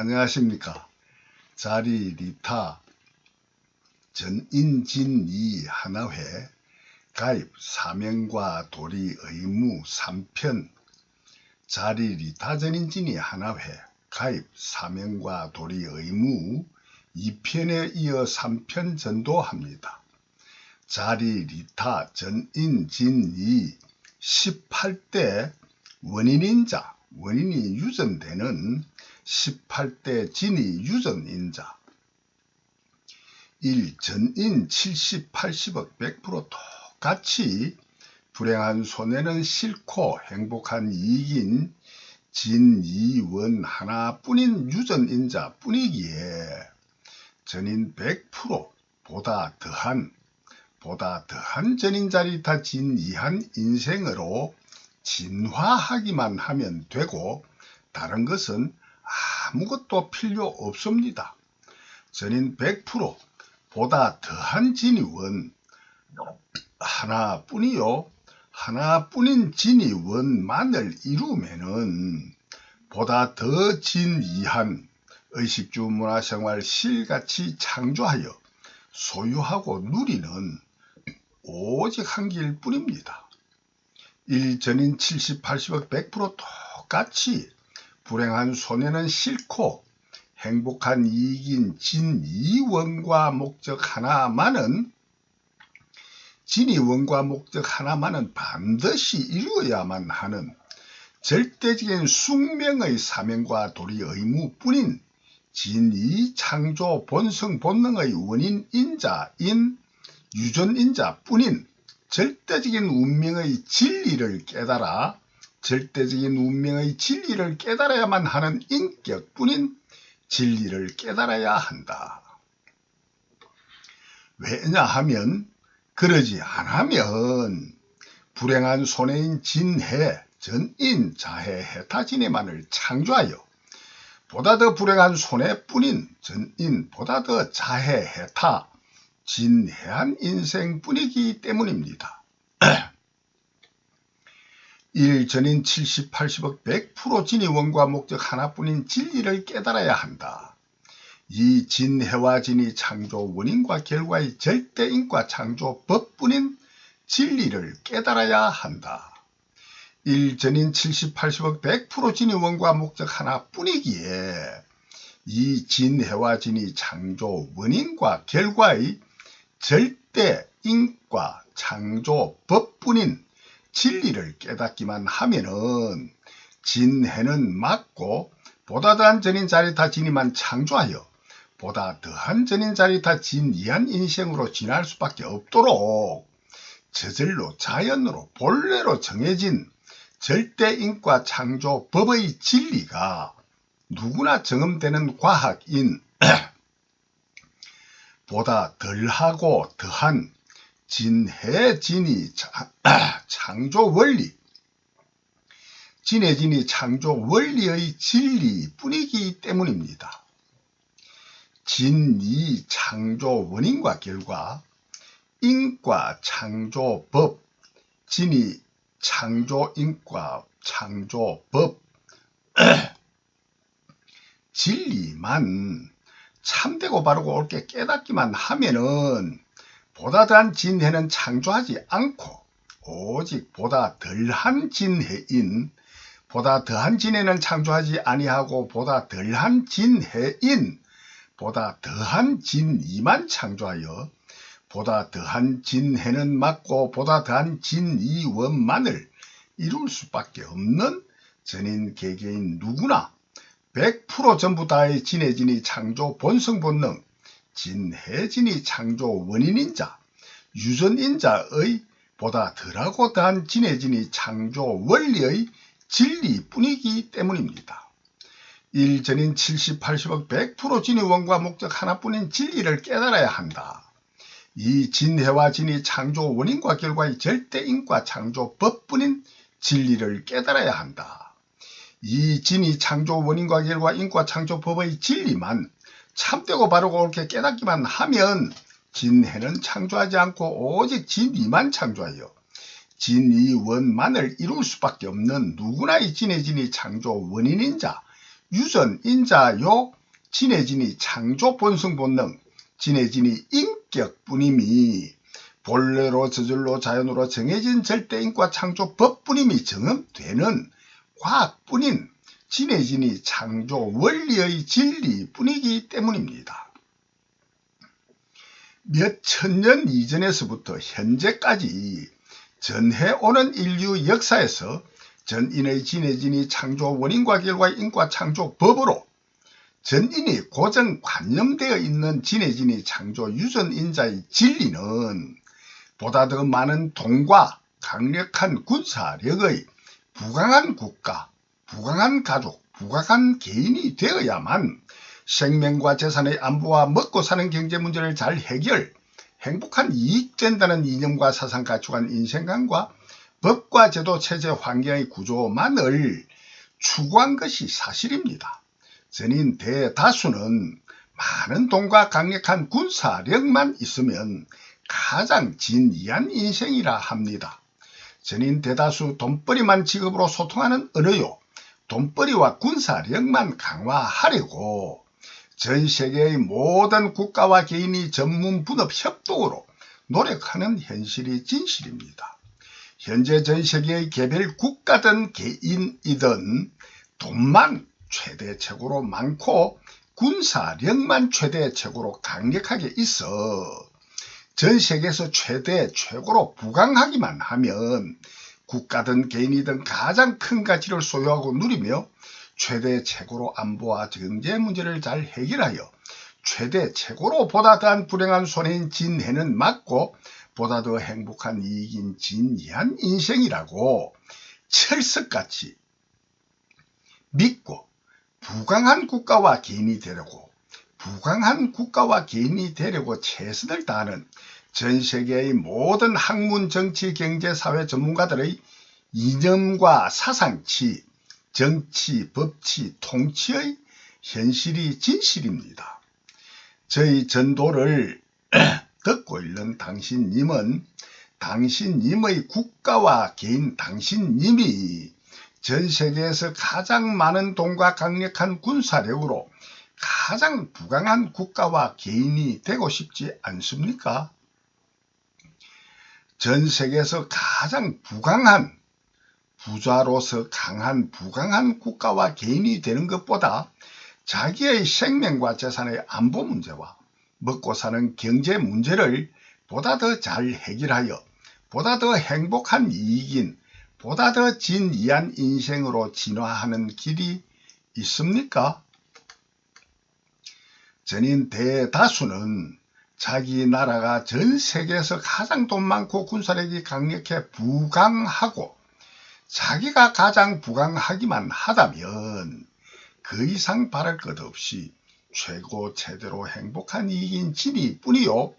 안녕하십니까. 자리 리타 전인진이 하나회 가입 사명과 도리 의무 3편 자리 리타 전인진이 하나회 가입 사명과 도리 의무 2편에 이어 3편 전도합니다. 자리 리타 전인진이 18대 원인인자 원인이 유전되는 18대 진이 유전인자 1. 전인 70, 80억 100% 똑같이 불행한 손해는 싫고 행복한 이익인 진, 이, 원 하나뿐인 유전인자 뿐이기에 전인 100%보다 더한 전인자리타 진이한 인생으로 진화하기만 하면 되고 다른 것은 아무것도 필요 없습니다. 전인 100%보다 더한 진이원 하나뿐인 진이원만을 이루면은 보다 더 진이한 의식주 문화생활 실같이 창조하여 소유하고 누리는 오직 한 길 뿐입니다. 1. 전인 70, 80억 100% 똑같이 불행한 손해는 싫고 행복한 이익인 진이원과 목적 하나만은 반드시 이루어야만 하는 절대적인 숙명의 사명과 도리 의무뿐인 진이 창조 본성 본능의 원인인자인 유전인자뿐인 절대적인 운명의 진리를 깨달아야만 하는 인격뿐인 진리를 깨달아야 한다. 왜냐하면 그러지 않으면 불행한 손해인 진해, 전인, 자해, 해타진해만을 창조하여 보다 더 불행한 손해뿐인 전인, 보다 더 자해, 해타, 진해한 인생뿐이기 때문입니다. 1. 전인 70, 80억 100% 진이원과 목적 하나뿐인 진리를 깨달아야 한다. 이 진해와 진이 창조 원인과 결과의 절대인과 창조 법뿐인 진리를 깨달아야 한다. 1. 전인 70, 80억 100% 진이원과 목적 하나뿐이기에 이 진해와 진이 창조 원인과 결과의 절대인과 창조 법뿐인 진리를 깨닫기만 하면은 진해는 막고 보다 더한 전인 자리타 진이만 창조하여 보다 더한 전인 자리타 진이한 인생으로 지날 수밖에 없도록 저절로 자연으로 본래로 정해진 절대인과 창조 법의 진리가 누구나 경험되는 과학인 보다 덜하고 더한 진해 진이 창조 원리, 진해 진이 창조 원리의 진리뿐이기 때문입니다. 진이 창조 원인과 결과, 인과 창조 법, 진이 창조 인과 창조 법, 진리만 참되고 바르고 옳게 깨닫기만 하면은 보다 더한 진해는 창조하지 않고 오직 보다 덜한 진해인, 보다 더한 진해는 창조하지 아니하고 보다 덜한 진해인, 보다 더한 진이만 창조하여 보다 더한 진해는 막고 보다 더한 진이원만을 이룰 수밖에 없는 전인 개개인 누구나 100% 전부 다의 진해진이 창조 본성 본능, 진해진이 창조 원인인자, 유전인자의 보다 덜하고 더한 진해진이 창조 원리의 진리뿐이기 때문입니다. 1. 전인 70, 80억 100% 진이원과 목적 하나뿐인 진리를 깨달아야 한다. 이 진해와 진이 창조 원인과 결과의 절대인과 창조 법뿐인 진리를 깨달아야 한다. 이 진이 창조 원인과 결과 인과 창조 법의 진리만 참되고 바르고 옳게 깨닫기만 하면 진해는 창조하지 않고 오직 진이만 창조하여 진이원만을 이룰 수밖에 없는 누구나의 진해진이 창조 원인인 자, 유전인자요 진해진이 창조 본성 본능, 진해진이 인격뿐임이 본래로 저절로 자연으로 정해진 절대인과 창조 법뿐임이 정음되는 과학뿐인 진해진이 창조 원리의 진리뿐이기 때문입니다. 몇 천년 이전에서부터 현재까지 전해오는 인류 역사에서 전인의 진해진이 창조 원인과 결과 인과 창조 법으로 전인이 고정관념되어 있는 진해진이 창조 유전인자의 진리는 보다 더 많은 돈과 강력한 군사력의 부강한 국가, 부강한 가족, 부강한 개인이 되어야만 생명과 재산의 안보와 먹고 사는 경제 문제를 잘 해결, 행복한 이익된다는 이념과 사상 가축한 인생관과 법과 제도, 체제, 환경의 구조만을 추구한 것이 사실입니다. 전인 대다수는 많은 돈과 강력한 군사력만 있으면 가장 진이한 인생이라 합니다. 전인 대다수 돈벌이만 직업으로 소통하는 언어요. 돈벌이와 군사력만 강화하려고 전 세계의 모든 국가와 개인이 전문 분업 협동으로 노력하는 현실이 진실입니다. 현재 전 세계의 개별 국가든 개인이든 돈만 최대책으로 많고 군사력만 최대책으로 강력하게 있어 전 세계에서 최고로 부강하기만 하면 국가든 개인이든 가장 큰 가치를 소유하고 누리며 최대책으로 안보와 경제 문제를 잘 해결하여 최대책으로 보다 더한 불행한 손해인 진해는 막고 보다 더 행복한 이익인 진이한 인생이라고 철석같이 믿고 부강한 국가와 개인이 되려고 최선을 다하는 전 세계의 모든 학문, 정치, 경제, 사회 전문가들의 이념과 사상치, 정치, 법치, 통치의 현실이 진실입니다. 저희 전도를 듣고 있는 당신님은 당신님의 국가와 개인 당신님이 전 세계에서 가장 많은 돈과 강력한 군사력으로 가장 부강한 국가와 개인이 되고 싶지 않습니까? 전 세계에서 가장 부강한 부자로서 강한 부강한 국가와 개인이 되는 것보다 자기의 생명과 재산의 안보 문제와 먹고 사는 경제 문제를 보다 더 잘 해결하여 보다 더 행복한 이익인 보다 더 진이한 인생으로 진화하는 길이 있습니까? 전인 대다수는 자기 나라가 전 세계에서 가장 돈 많고 군사력이 강력해 부강하고 자기가 가장 부강하기만 하다면 그 이상 바랄 것 없이 최고 최대로 행복한 이익인 진리뿐이요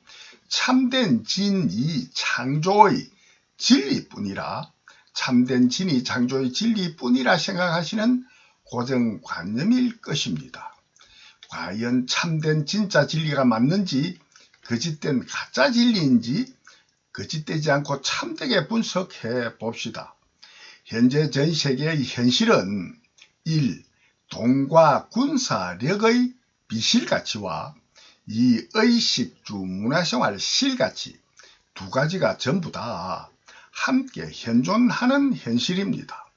참된 진이 창조의 진리뿐이라 참된 진이 창조의 진리뿐이라 생각하시는 고정관념일 것입니다. 과연 참된 진짜 진리가 맞는지 거짓된 가짜 진리인지 거짓되지 않고 참되게 분석해 봅시다. 현재 전 세계의 현실은 1. 돈과 군사력의 비실가치와 2. 의식주 문화생활 실가치 두 가지가 전부 다 함께 현존하는 현실입니다.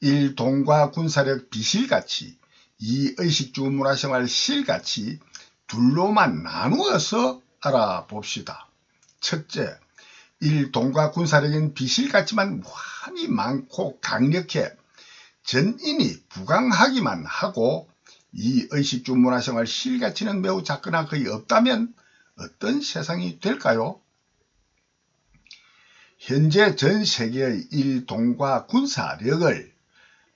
1. 돈과 군사력 비실가치 2. 의식주 문화생활 실가치 둘로만 나누어서 알아봅시다. 첫째, 1. 돈과 군사력인 비실가치만 무한히 많고 강력해 전인이 부강하기만 하고 2. 의식주 문화생활 실가치는 매우 작거나 거의 없다면 어떤 세상이 될까요? 현재 전 세계의 1. 돈과 군사력을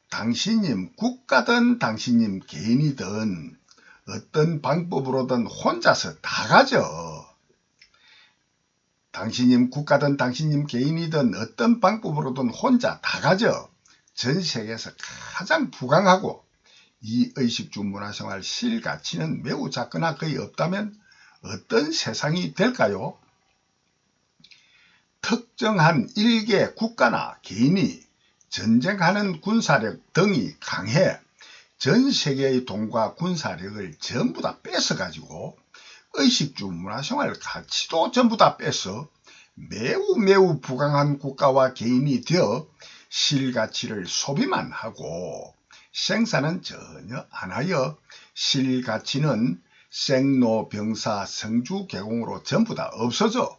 당신님 국가든 당신님 개인이든 어떤 방법으로든 혼자서 다 가져. 당신님 국가든 당신님 개인이든 어떤 방법으로든 혼자 다 가져. 전 세계에서 가장 부강하고 이 의식주 문화생활 실가치는 매우 작거나 거의 없다면 어떤 세상이 될까요? 특정한 일개 국가나 개인이 전쟁하는 군사력 등이 강해 전 세계의 돈과 군사력을 전부 다 뺏어가지고 의식주 문화생활 가치도 전부 다 뺏어 매우 부강한 국가와 개인이 되어 실가치를 소비만 하고 생산은 전혀 안 하여 실가치는 생로병사 성주개공으로 전부 다 없어져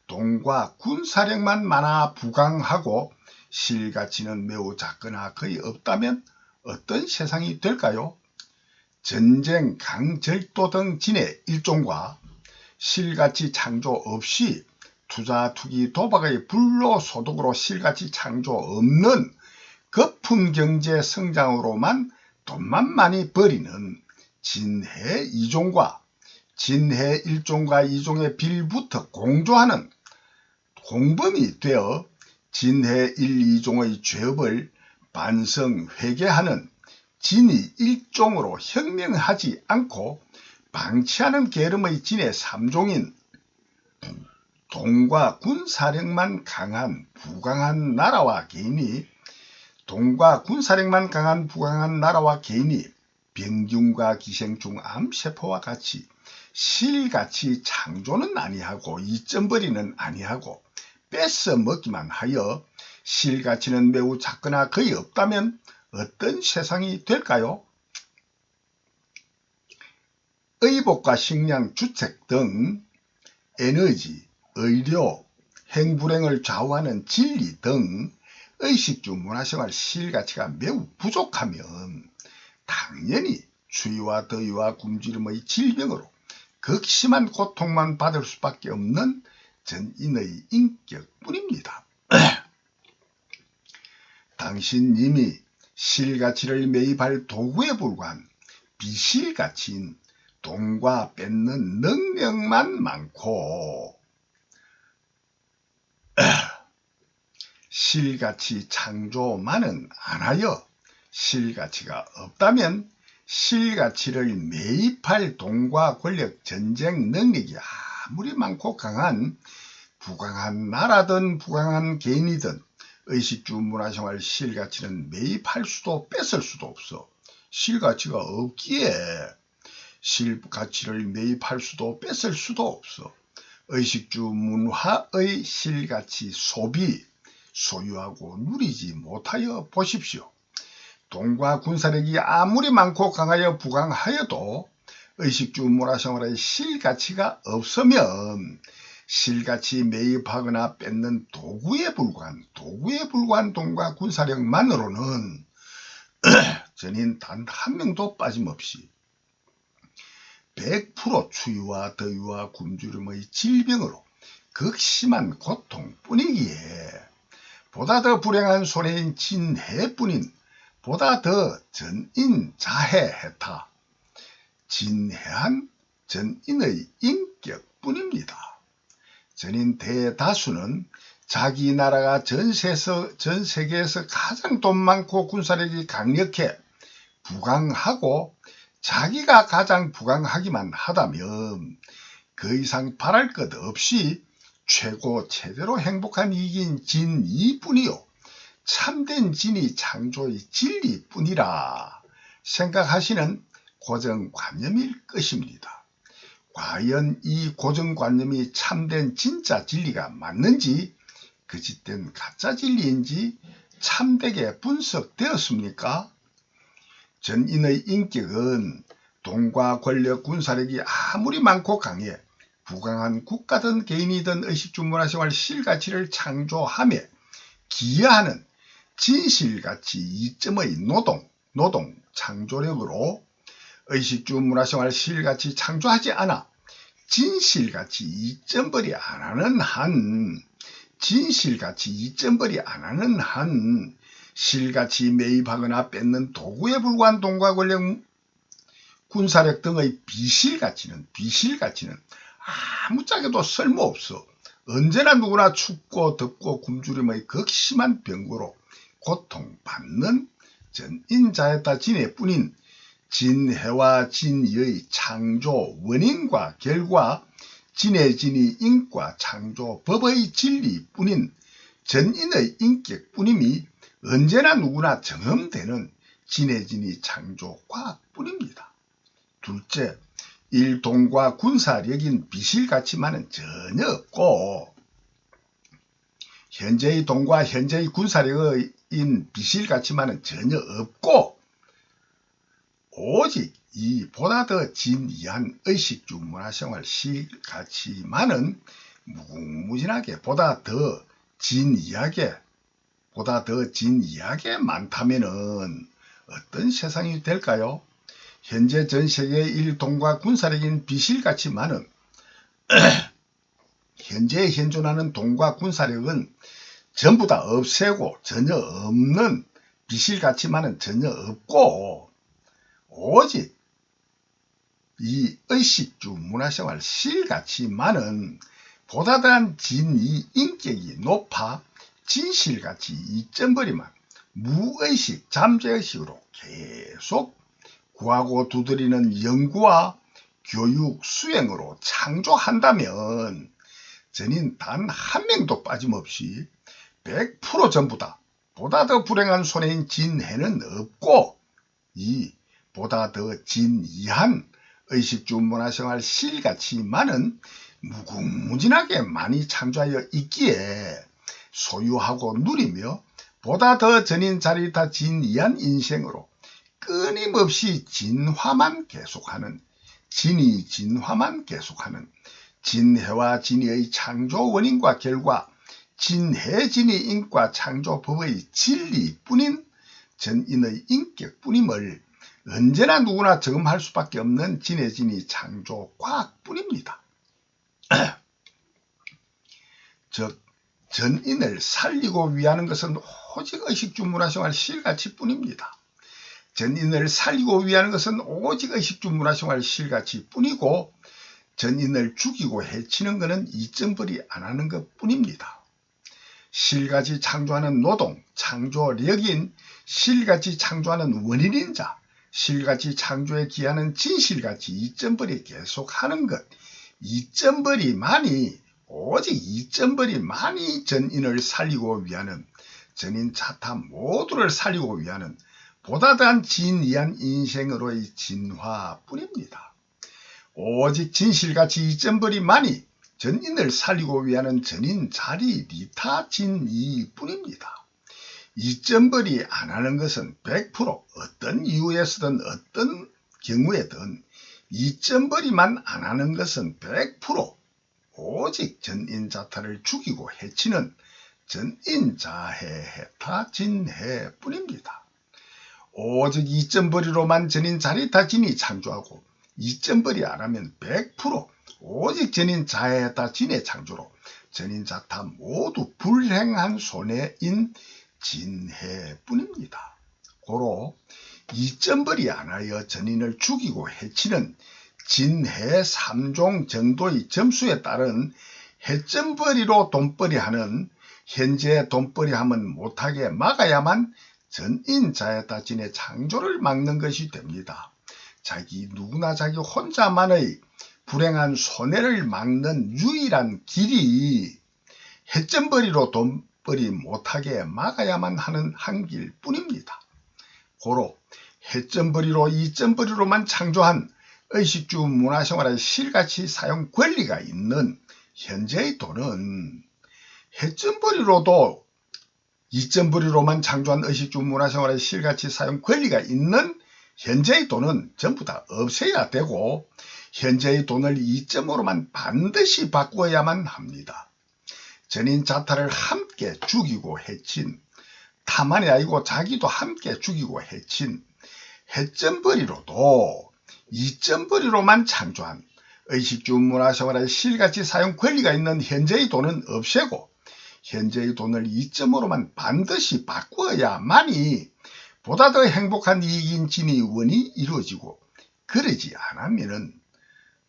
돈과 군사력만 많아 부강하고 실가치는 매우 작거나 거의 없다면 어떤 세상이 될까요? 전쟁, 강절도 등 진의 일종과 실가치 창조 없이 투자, 투기, 도박의 불로소득으로 실가치 창조 없는 거품경제 성장으로만 돈만 많이 버리는 진해 2종과 진해 1종과 2종의 빌부터 공조하는 공범이 되어 진해 1, 2종의 죄업을 반성, 회개하는 진이 1종으로 혁명하지 않고 방치하는 계름의 진해 3종인 돈과 군사력만 강한 부강한 나라와 개인이 병균과 기생충 암세포와 같이 실가치 창조는 아니하고 이점벌이는 아니하고 뺏어 먹기만 하여 실가치는 매우 작거나 거의 없다면 어떤 세상이 될까요? 의복과 식량, 주택 등 에너지, 의료, 행불행을 좌우하는 진리 등 의식주 문화생활 실가치가 매우 부족하면 당연히 추위와 더위와 굶주림의 질병으로 극심한 고통만 받을 수밖에 없는 전인의 인격뿐입니다. 당신님이 실가치를 매입할 도구에 불과한 비실가치인 돈과 뺏는 능력만 많고 실가치 창조만은 안 하여 실가치가 없다면 실가치를 매입할 돈과 권력, 전쟁 능력이 아무리 많고 강한 부강한 나라든 부강한 개인이든 의식주 문화생활 실가치는 매입할 수도 뺏을 수도 없어. 실가치가 없기에 실가치를 매입할 수도 뺏을 수도 없어. 의식주 문화의 실가치 소비, 소유하고 누리지 못하여 보십시오. 돈과 군사력이 아무리 많고 강하여 부강하여도 의식주 문화생활의 실가치가 없으면 실가치 매입하거나 뺏는 도구에 불과한 돈과 군사력만으로는 전인 단 한 명도 빠짐없이 100% 추위와 더위와 굶주림의 질병으로 극심한 고통뿐이기에 보다 더 불행한 손해인 진해뿐인 보다 더 전인자해해타 진해한 전인의 인격뿐입니다. 전인 대다수는 자기 나라가 전 세계에서 가장 돈 많고 군사력이 강력해 부강하고 자기가 가장 부강하기만 하다면 그 이상 바랄 것 없이 최대로 행복한 이긴 진이뿐이요 참된 진이 창조의 진리뿐이라 생각하시는 고정관념일 것입니다. 과연 이 고정관념이 참된 진짜 진리가 맞는지 거짓된 가짜 진리인지 참되게 분석되었습니까? 전인의 인격은 돈과 권력, 군사력이 아무리 많고 강해 부강한 국가든 개인이든 의식주 문화생활 실가치를 창조하며 기여하는 진실가치 이점의 노동 창조력으로 의식주 문화생활 실가치 창조하지 않아 진실가치 이점벌이 안 하는 한 실가치 매입하거나 뺏는 도구에 불과한 돈과 권력, 군사력 등의 비실가치는 아무짝에도 쓸모없어 언제나 누구나 춥고 덥고 굶주림의 극심한 병고로 고통받는 전인자였다 진해뿐인 진해와 진의 창조 원인과 결과 진해진이 인과 창조 법의 진리뿐인 전인의 인격뿐임이 언제나 누구나 경험되는 진해 진이 창조 과학뿐입니다. 둘째, 일동과 군사력인 비실가치만은 전혀 없고 현재의 동과 현재의 군사력인 비실가치만은 전혀 없고 오직 이 보다 더 진이한 의식주 문화생활 실가치만은 무궁무진하게 보다 더 진이하게 많다면은 어떤 세상이 될까요? 현재 전 세계의 일동과 군사력인 비실가치만은 현재에 현존하는 동과 군사력은 전부 다 없애고 전혀 없는 비실가치만은 전혀 없고 오직 이 의식주 문화생활 실가치만은 보다 더한 진이 인격이 높아 진실가치 이점버리만 무의식 잠재의식으로 계속 구하고 두드리는 연구와 교육 수행으로 창조한다면 전인 단 한 명도 빠짐없이 100% 전부 다 보다 더 불행한 손해인 진해는 없고 이 보다 더 진이한 의식주 문화생활 실가치만은 무궁무진하게 많이 창조하여 있기에 소유하고 누리며 보다 더 전인 자리타 진이한 인생으로 끊임없이 진화만 계속하는 진해와 진이의 창조 원인과 결과 진해 진이 인과 창조법의 진리뿐인 전인의 인격뿐임을 언제나 누구나 점할 수밖에 없는 진해 진이 창조 과학뿐입니다. 즉 전인을 살리고 위하는 것은 오직 의식주 문화생활 실가치뿐입니다. 전인을 살리고 위하는 것은 오직 의식주 문화생활 실가치뿐이고 전인을 죽이고 해치는 것은 이점벌이 안 하는 것뿐입니다. 실가치 창조하는 노동, 창조력인 실가치 창조하는 원인인 자, 실가치 창조에 기하는 진실가치 이점벌이 계속하는 것, 이점벌이만이 오직 이점벌이만이 전인을 살리고 위하는 전인 자타 모두를 살리고 위하는 보다 더한 진이한 인생으로의 진화뿐입니다. 오직 진실가치 이점벌이만이 전인을 살리고 위하는 전인 자리 리타 진이뿐입니다. 이점벌이 안 하는 것은 100% 어떤 이유에서든 어떤 경우에든 이점벌이만 안 하는 것은 100% 오직 전인자타를 죽이고 해치는 전인자해 해타 진해뿐입니다. 오직 이점벌이로만 전인 자리타 진이 창조하고 이점벌이 안 하면 100% 오직 전인 자해다 진의 창조로 전인 자타 모두 불행한 손해인 진해뿐입니다. 고로 이점벌이 안 하여 전인을 죽이고 해치는 진해 3종 정도의 점수에 따른 해점벌이로 돈벌이하는 현재 돈벌이하면 못하게 막아야만 전인 자해다 진의 창조를 막는 것이 됩니다. 누구나 자기 혼자만의 불행한 손해를 막는 유일한 길이 해점벌이로 돈벌이 못하게 막아야만 하는 한 길뿐입니다. 고로 해점벌이로 이점벌이로만 창조한 의식주 문화생활의 실가치 사용 권리가 있는 현재의 돈은 해점벌이로도 이점벌이로만 창조한 의식주 문화생활의 실가치 사용 권리가 있는 현재의 돈은 전부 다 없애야 되고 현재의 돈을 이점으로만 반드시 바꾸어야만 합니다. 전인 자타를 함께 죽이고 해친 타만이 아니고 자기도 함께 죽이고 해친 해점벌이로도 이점벌이로만 창조한 의식주 문화생활의 실가치 사용 권리가 있는 현재의 돈은 없애고 현재의 돈을 이점으로만 반드시 바꾸어야만이 보다 더 행복한 이익인 진위원이 이루어지고 그러지 않으면은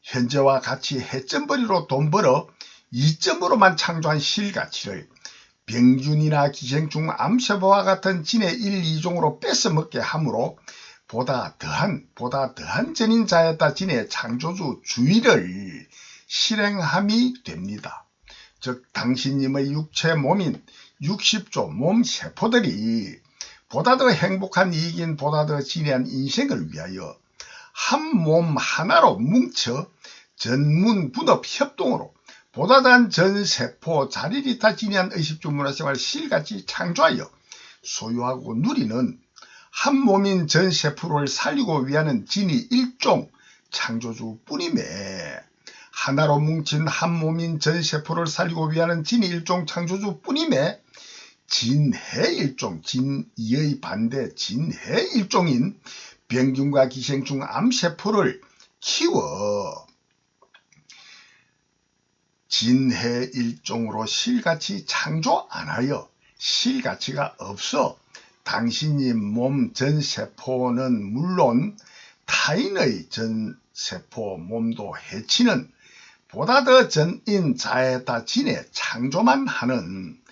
현재와 같이 해점벌이로 돈 벌어 이점으로만 창조한 실가치를 병균이나 기생충, 암세포와 같은 진의 1, 2종으로 뺏어먹게 하므로 보다 더한 전인자였다 진의 창조주 주의를 실행함이 됩니다. 즉 당신님의 육체 몸인 60조 몸 세포들이 보다 더 행복한 이익인 보다 더 진해한 인생을 위하여 한 몸 하나로 뭉쳐 전문 분업 협동으로 보다 더한 전세포 자리리타 진해한 의식주 문화생활 실같이 창조하여 소유하고 누리는 한 몸인 전세포를 살리고 위하는 진이 일종 창조주 뿐임에 하나로 뭉친 한 몸인 전세포를 살리고 위하는 진이 일종 창조주 뿐임에 진해일종, 진이의 반대 진해일종인 병균과 기생충 암세포를 키워 진해일종으로 실같이 창조 안하여 실가치가 없어 당신이 몸 전세포는 물론 타인의 전세포 몸도 해치는 보다 더 전인 자에다 진해 창조만 하는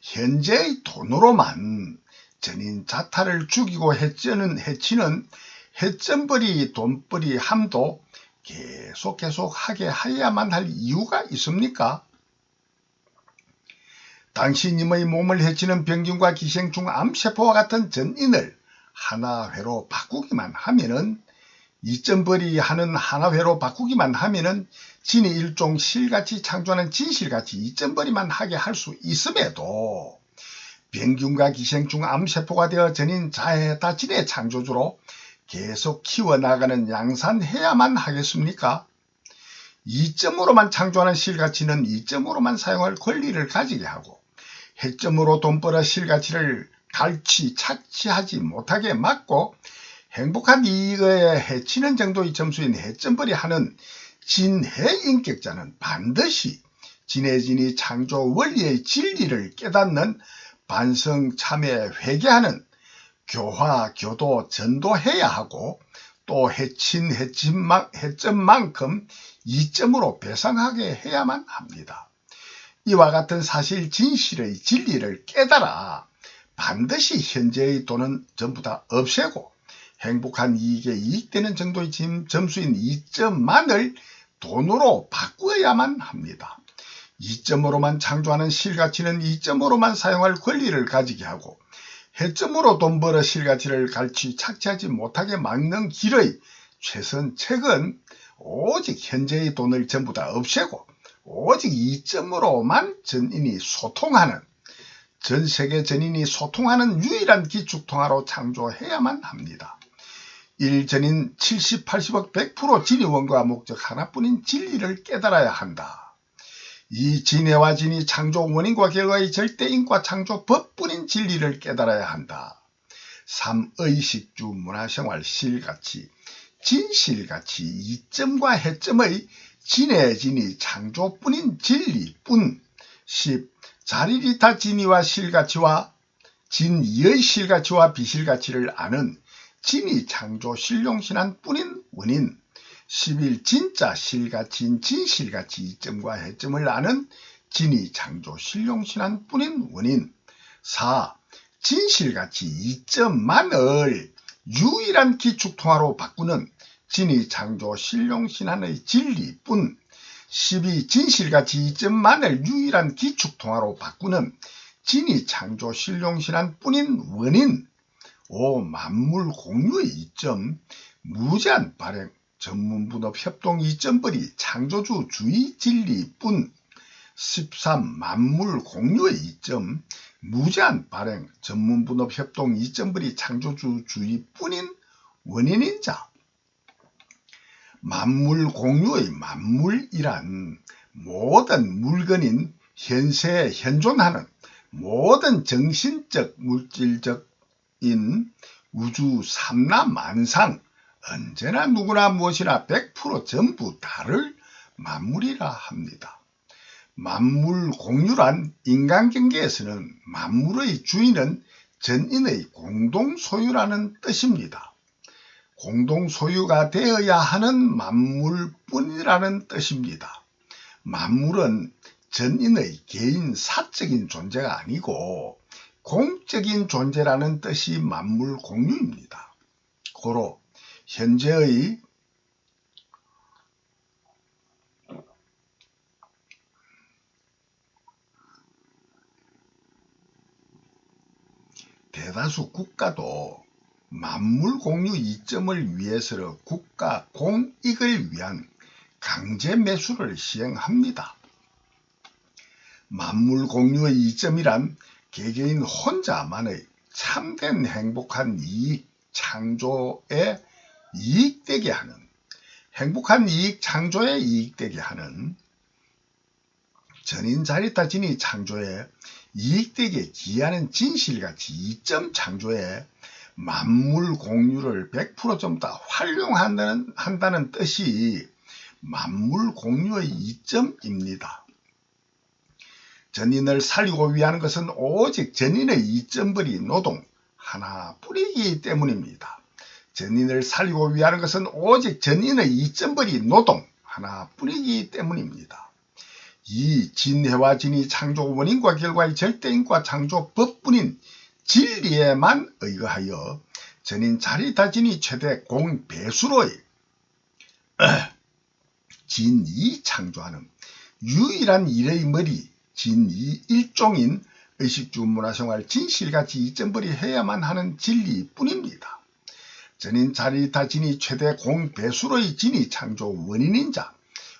현재의 돈으로만 전인 자타를 죽이고 해치는 해점벌이 돈벌이 함도 계속 하게 하여야만 할 이유가 있습니까? 당신님의 몸을 해치는 병균과 기생충 암세포와 같은 전인을 하나회로 바꾸기만 하면은 이점벌이 하는 하나회로 바꾸기만 하면은 진이 일종 실같이 창조하는 진실같이 이점벌이만 하게 할 수 있음에도 병균과 기생충 암세포가 되어 전인 자해다 진의 창조주로 계속 키워나가는 양산해야만 하겠습니까? 이점으로만 창조하는 실가치는 이점으로만 사용할 권리를 가지게 하고 해점으로 돈 벌어 실가치를 착취하지 못하게 막고 행복한 이익에 해치는 정도의 점수인 해점벌이 하는 진해인격자는 반드시 진해진이 창조 원리의 진리를 깨닫는 반성, 참회, 회개하는 교화, 교도, 전도해야 하고 또 해친 해점만큼 이점으로 배상하게 해야만 합니다. 이와 같은 사실 진실의 진리를 깨달아 반드시 현재의 돈은 전부 다 없애고 행복한 이익에 이익되는 정도의 점수인 이점만을 돈으로 바꾸어야만 합니다. 이점으로만 창조하는 실가치는 이점으로만 사용할 권리를 가지게 하고 해점으로 돈 벌어 실가치를 착취하지 못하게 막는 길의 최선책은 오직 현재의 돈을 전부 다 없애고 오직 이점으로만 전인이 소통하는 전세계 전인이 소통하는 유일한 기축통화로 창조해야만 합니다. 1전인 70, 80억 100% 진위원과 목적 하나뿐인 진리를 깨달아야 한다. 이 진해와 진이 창조 원인과 결과의 절대인과 창조 법뿐인 진리를 깨달아야 한다. 3의식주 문화생활 실가치, 진실가치, 이점과 해점의 진해진이 창조뿐인 진리뿐. 10. 자리리타 진이와 실가치와 진이의 실가치와 비실가치를 아는 진이 창조 신룡신한 뿐인 원인. 11. 진짜 실가치인 진실가치 이점과 해점을 아는 진이 창조 신룡신한 뿐인 원인. 4. 진실가치 이점만을 유일한 기축통화로 바꾸는 진이 창조 신룡신한의 진리뿐. 12. 진실가치 이점만을 유일한 기축통화로 바꾸는 진이 창조 신룡신한 뿐인 원인. 5. 만물 공유의 이점, 무제한 발행, 전문분업 협동 이점벌이 창조주 주의 진리뿐. 13. 만물 공유의 이점, 무제한 발행, 전문분업 협동 이점벌이 창조주 주의뿐인 원인인 자. 만물 공유의 만물이란 모든 물건인 현세에 현존하는 모든 정신적 물질적인 우주 삼라만상 언제나 누구나 무엇이나 100% 전부 다를 만물이라 합니다. 만물 공유란 인간경계에서는 만물의 주인은 전인의 공동소유라는 뜻입니다. 공동소유가 되어야 하는 만물뿐이라는 뜻입니다. 만물은 전인의 개인 사적인 존재가 아니고 공적인 존재라는 뜻이 만물 공유입니다. 고로 현재의 대다수 국가도 만물 공유 이점을 위해서 국가 공익을 위한 강제 매수를 시행합니다. 만물 공유의 이점이란 개개인 혼자만의 참된 행복한 이익 창조에 이익되게 하는, 행복한 이익 창조에 이익되게 하는, 전인자리타 진이 창조에 이익되게 기하는 진실가치 이점 창조에 만물 공유를 100% 좀 더 활용한다는 뜻이 만물 공유의 이점입니다. 전인을 살리고 위하는 것은 오직 전인의 이점벌이 노동 하나뿐이기 때문입니다. 전인을 살리고 위하는 것은 오직 전인의 이점벌이 노동 하나뿐이기 때문입니다. 이 진해와 진이 창조 원인과 결과의 절대인과 창조 법뿐인 진리에만 의거하여 전인 자리다진이 최대 공배수로의 진이 창조하는 유일한 일의 머리 진이 일종인 의식주 문화생활 진실가치 이점벌이 해야만 하는 진리뿐입니다. 전인 자리다진이 최대 공배수로의 진이 창조 원인인자,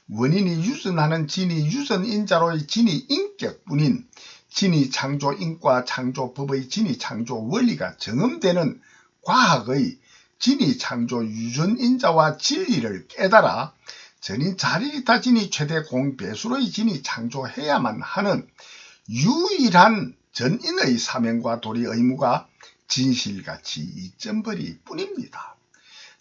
원인이 유전하는 진이 유전인자로의 진이 인격뿐인 진이 창조 인과 창조법의 진이 창조 원리가 정음되는 과학의 진이 창조 유전인자와 진리를 깨달아 전인 자리다 진이 최대 공배수로의 진이 창조해야만 하는 유일한 전인의 사명과 도리 의무가 진실가치 이점벌이 뿐입니다.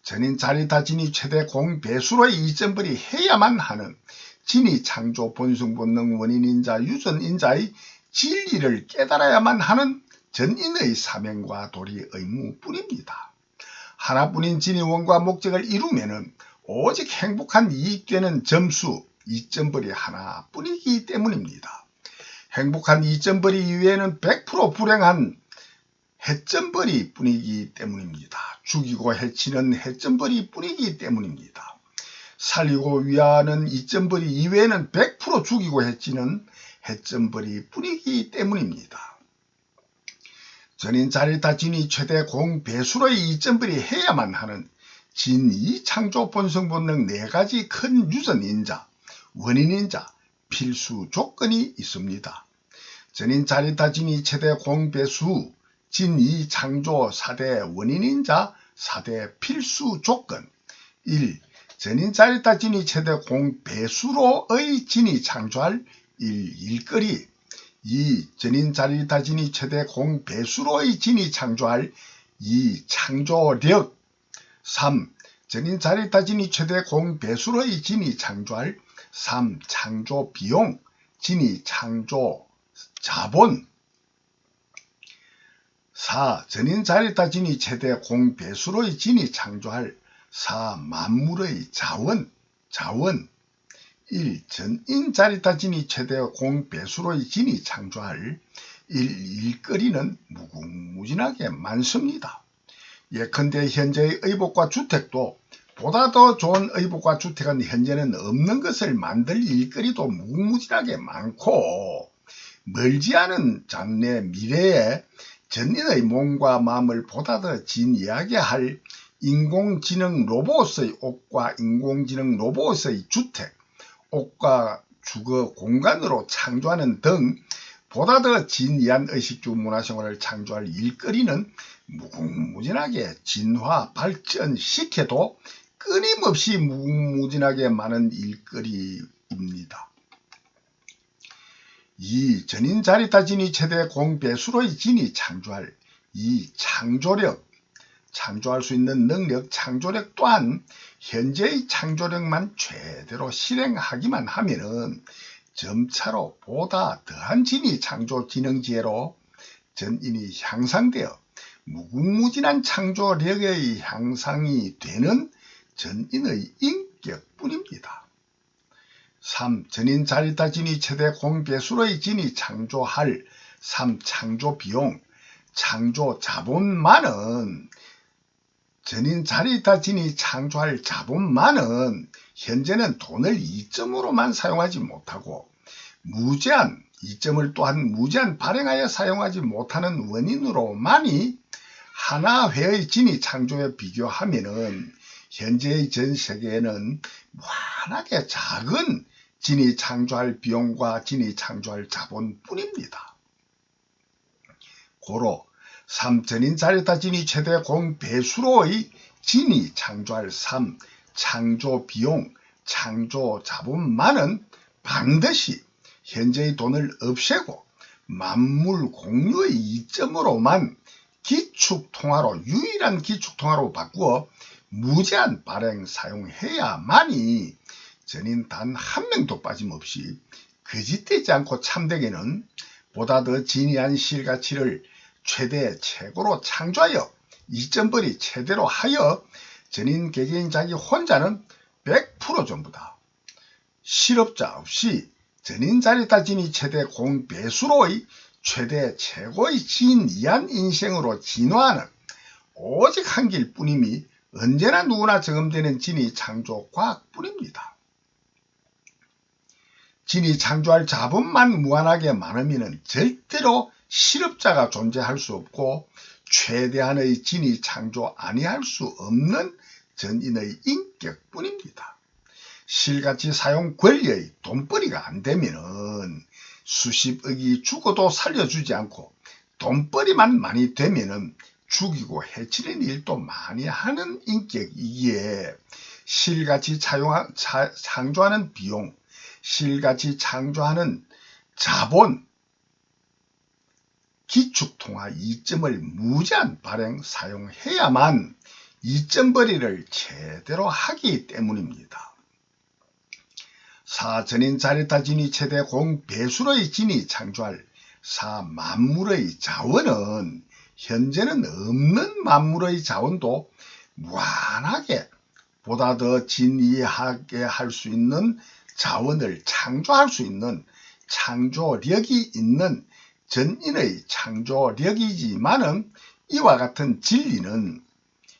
전인 자리다 진이 최대 공배수로의 이점벌이 해야만 하는 진이 창조 본성본능 원인인자 유전인자의 진리를 깨달아야만 하는 전인의 사명과 도리 의무뿐입니다. 하나뿐인 진이 원과 목적을 이루면은 오직 행복한 이익되는 점수 이점벌이 하나뿐이기 때문입니다. 행복한 이점벌이 이외에는 100% 불행한 해점벌이 뿐이기 때문입니다. 죽이고 해치는 해점벌이 뿐이기 때문입니다. 살리고 위하는 이점벌이 이외에는 100% 죽이고 해치는 해점벌이 뿐이기 때문입니다. 전인 자리다 진이 최대 공배수로의 이점벌이 해야만 하는 진이 창조 본성 본능 4가지 큰 유전인자, 원인인자, 필수 조건이 있습니다. 전인 자리다 진이 최대 공배수, 진이 창조 4대 원인인자 4대 필수 조건 1. 전인 자리다 진이 최대 공배수로의 진이 창조할 일거리 2. 전인 자리다 진이 최대 공배수로의 진이 창조할 창조력 3. 전인 자리다 진이 최대 공배수로의 진이 창조할 창조 비용 진이 창조 자본 4. 전인 자리다 진이 최대 공배수로의 진이 창조할 만물의 자원 1. 전인 자리다 진이 최대 공배수로의 진이 창조할 일거리는 무궁무진하게 많습니다. 예컨대 현재의 의복과 주택도 보다 더 좋은 의복과 주택은 현재는 없는 것을 만들 일거리도 무궁무진하게 많고 멀지 않은 장래 미래에 전인의 몸과 마음을 보다 더 진이하게 할 인공지능 로봇의 옷과 인공지능 로봇의 주택, 옷과 주거 공간으로 창조하는 등 보다 더 진이한 의식주 문화생활을 창조할 일거리는 무궁무진하게 진화 발전시켜도 끊임없이 무궁무진하게 많은 일거리입니다. 2. 전인 자리다 진이 최대 공배수로의 진이 창조할 창조력, 창조할 수 있는 능력, 창조력 또한 현재의 창조력만 최대로 실행하기만 하면은 점차로 보다 더한 진이 창조 지능지혜로 전인이 향상되어 무궁무진한 창조력의 향상이 되는 전인의 인격뿐입니다. 3. 전인 자리다 진이 최대 공배수로의 진이 창조할 창조 비용, 창조 자본만은 전인 자리다 진이 창조할 자본만은 현재는 돈을 이점으로만 사용하지 못하고 무제한 이점을 또한 무제한 발행하여 사용하지 못하는 원인으로만이 하나회의 진위 창조에 비교하면은 현재의 전 세계에는 무한하게 작은 진위 창조할 비용과 진위 창조할 자본뿐입니다. 고로 3전인 자리타 진위 최대 공배수로의 진위 창조할 3 창조 비용, 창조 자본만은 반드시 현재의 돈을 없애고 만물 공유의 이점으로만 기축통화로 유일한 기축통화로 바꾸어 무제한 발행 사용해야만이 전인 단 한 명도 빠짐없이 거짓되지 않고 참되게는 보다 더 진위한 실가치를 최대 최고로 창조하여 이점벌이 최대로 하여 전인 개개인 자기 혼자는 100% 전부다. 실업자 없이 전인 자리타 진위 최대 공배수로의 최대 최고의 진이한 인생으로 진화하는 오직 한 길뿐임이 언제나 누구나 경험되는 진위 창조 과학뿐입니다. 진위 창조할 자본만 무한하게 많으면 절대로 실업자가 존재할 수 없고 최대한의 진위 창조 아니할 수 없는 전인의 인격뿐입니다. 실가치 사용 권리의 돈벌이가 안되면은 수십억이 죽어도 살려주지 않고 돈벌이만 많이 되면은 죽이고 해치는 일도 많이 하는 인격이기에 실가치 창조하는 비용, 실가치 창조하는 자본, 기축통화 이점을 무제한 발행 사용해야만 이점벌이를 제대로 하기 때문입니다. 4. 전인 자리타 진위 최대 공배수로의 진위 창조할 4. 만물의 자원은 현재는 없는 만물의 자원도 무한하게 보다 더 진위하게 할 수 있는 자원을 창조할 수 있는 창조력이 있는 전인의 창조력이지만은 이와 같은 진리는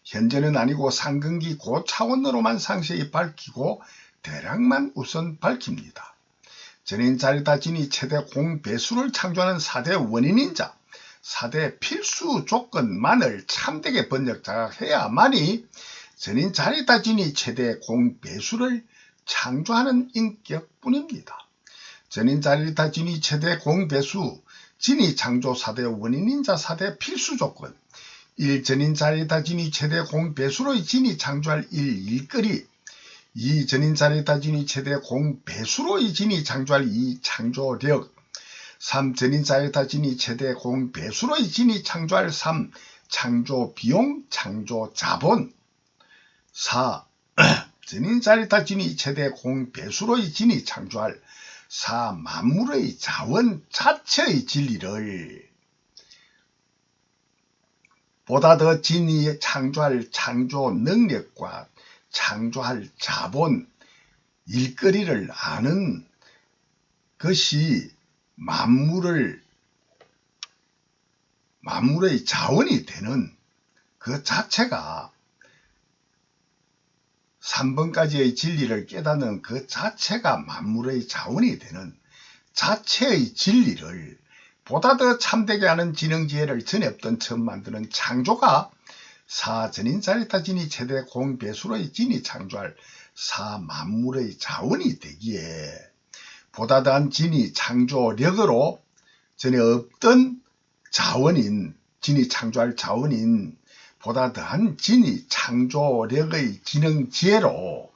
현재는 아니고 상근기 고차원으로만 상세히 밝히고 대략만 우선 밝힙니다. 전인 자리타 진위 최대 공배수를 창조하는 4대 원인인자 4대 필수 조건만을 참되게 번역 자각해야만이 전인 자리타 진위 최대 공배수를 창조하는 인격뿐입니다. 전인 자리타 진위 최대 공배수 진위 창조 4대 원인인자 4대 필수 조건 1. 전인 자리타 진위 최대 공배수로의 진위 창조할 1. 일거리 2. 전인 자리타 진위 최대 공배수로의 진위 창조할 2. 창조력 3. 전인 자리타 진위 최대 공배수로의 진위 창조할 3. 창조 비용, 창조 자본 4. 전인 자리타 진위 최대 공배수로의 진위 창조할 4. 만물의 자원 자체의 진리를 보다 더 진위 창조할 창조 능력과 창조할 자본, 일거리를 아는 것이 만물의 자원이 되는 그 자체가 3번까지의 진리를 깨닫는 그 자체가 만물의 자원이 되는 자체의 진리를 보다 더 참되게 하는 지능지혜를 전에 없던 처음 만드는 창조가 4. 전인 자리타 진위 최대 공배수로의 진위 창조할 4. 만물의 자원이 되기에 보다 더한 진위 창조력으로 전에 없던 자원인 진위 창조할 자원인 보다 더한 진위 창조력의 지능지혜로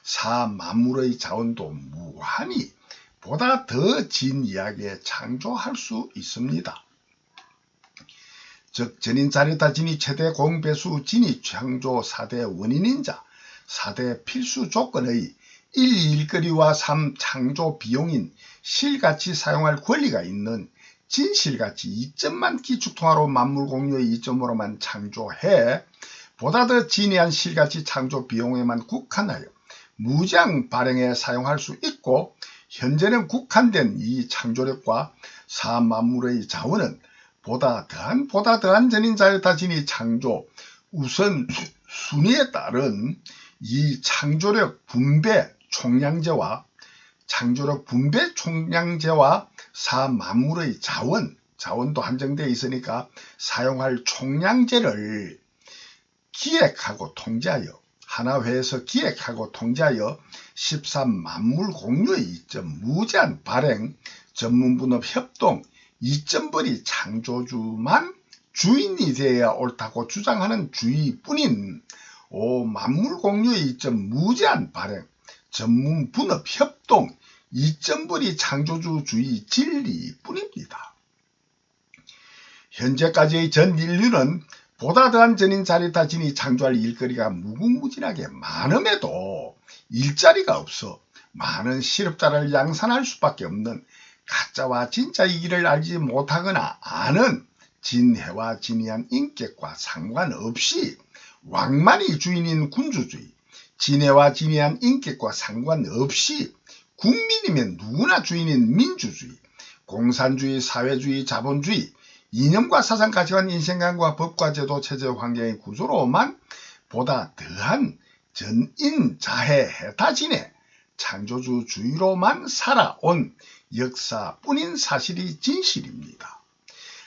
4. 만물의 자원도 무한히 보다 더 진이하게 창조할 수 있습니다. 즉 전인 자리타 진위 최대 공배수 진위 창조 4대 원인인자 4대 필수 조건의 1. 일거리와 3. 창조 비용인 실가치 사용할 권리가 있는 진실가치 2점만 기축통화로 만물공유의 2점으로만 창조해 보다 더 진이한 실가치 창조 비용에만 국한하여 무제한 발행에 사용할 수 있고 현재는 국한된 이 창조력과 4. 만물의 자원은 보다 더한 전인 자리타 진위 창조 우선 순위에 따른 이 창조력 분배 총량제와 창조력 분배 총량제와 사만물의 자원도 한정되어 있으니까 사용할 총량제를 기획하고 통제하여 하나회에서 기획하고 통제하여 13만물 공유의 이점 무제한 발행 전문분업 협동 이점벌이 창조주만 주인이 되어야 옳다고 주장하는 주의뿐인 만물 공유의 이점 무제한 발행 전문분업 협동 이점벌이 창조주주의 진리뿐입니다. 현재까지의 전 인류는 보다 더한 전인 자리타 진이 창조할 일거리가 무궁무진하게 많음에도 일자리가 없어 많은 실업자를 양산할 수밖에 없는 가짜와 진짜이기를 알지 못하거나 아는 진해와 진이한 인격과 상관없이 왕만이 주인인 군주주의, 진해와 진이한 인격과 상관없이 국민이면 누구나 주인인 민주주의, 공산주의, 사회주의, 자본주의, 이념과 사상, 가치관, 인생관과 법과 제도, 체제, 환경의 구조로만 보다 더한 전인, 자해, 해타진의 창조주주의로만 살아온 역사뿐인 사실이 진실입니다.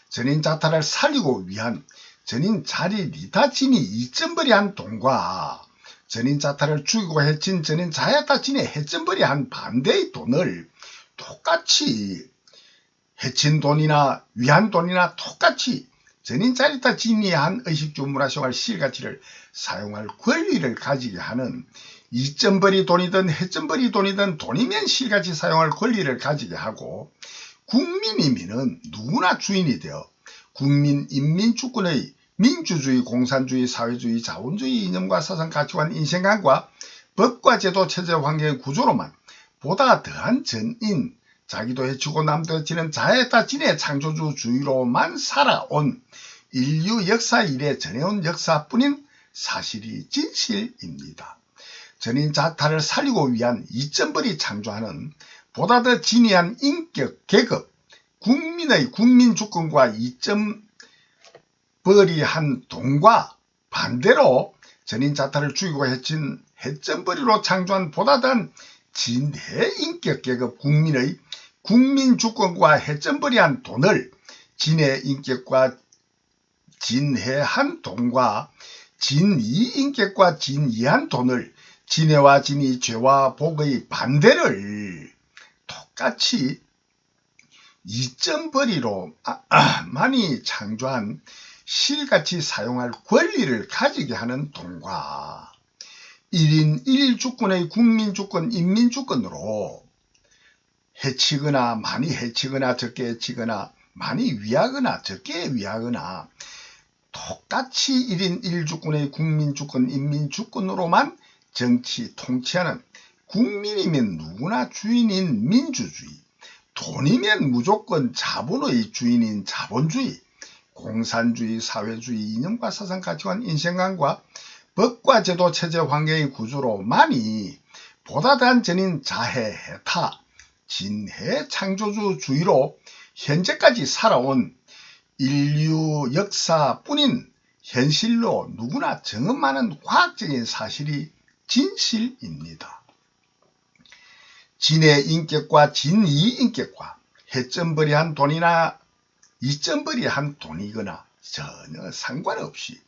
전인 자타를 살리고 위한 전인 자리 리타진이 이점벌이한 돈과 전인 자타를 죽이고 해친 전인 자야타진의 해점벌이한 반대의 돈을 똑같이 해친 돈이나 위한 돈이나 똑같이 전인 자리타 진이 한 의식주 문화생활 실가치를 사용할 권리를 가지게 하는 이점벌이 돈이든 해점벌이 돈이든 돈이면 실가치 사용할 권리를 가지게 하고 국민이면은 누구나 주인이 되어 국민 인민주권의 민주주의, 공산주의, 사회주의, 자본주의 이념과 사상, 가치관, 인생관과 법과 제도, 체제, 환경의 구조로만 보다 더한 전인, 자기도 해치고 남도 해치는 자해다 진의 창조주주의로만 살아온 인류 역사 이래 전해온 역사뿐인 사실이 진실입니다. 전인 자타를 살리고 위한 이점벌이 창조하는 보다 더 진이한 인격, 계급, 국민의 국민주권과 이점벌이 한 돈과 반대로 전인 자타를 죽이고 해친 해점벌이로 창조한 보다 더한 진해 인격, 계급, 국민의 국민주권과 해점벌이한 돈을 진해 인격과 진해한 돈과 진이인격과 진이한 돈을 진해와 진이 죄와 복의 반대를 똑같이 이점벌이로 많이 창조한 실같이 사용할 권리를 가지게 하는 돈과 1인 1주권의 국민주권, 인민주권으로 해치거나 많이 해치거나 적게 해치거나 많이 위하거나 적게 위하거나 똑같이 1인 1주권의 국민주권, 인민주권으로만 정치 통치하는 국민이면 누구나 주인인 민주주의, 돈이면 무조건 자본의 주인인 자본주의, 공산주의, 사회주의, 이념과 사상, 가치관, 인생관과 법과 제도, 체제, 환경의 구조로만이 보다 더한 전인 자해, 해타, 진해 창조주주의로 현재까지 살아온 인류 역사뿐인 현실로 누구나 경험하는 과학적인 사실이 진실입니다. 진해 인격과 진이 인격과 해점벌이한 돈이나 이점벌이한 돈이거나 전혀 상관없이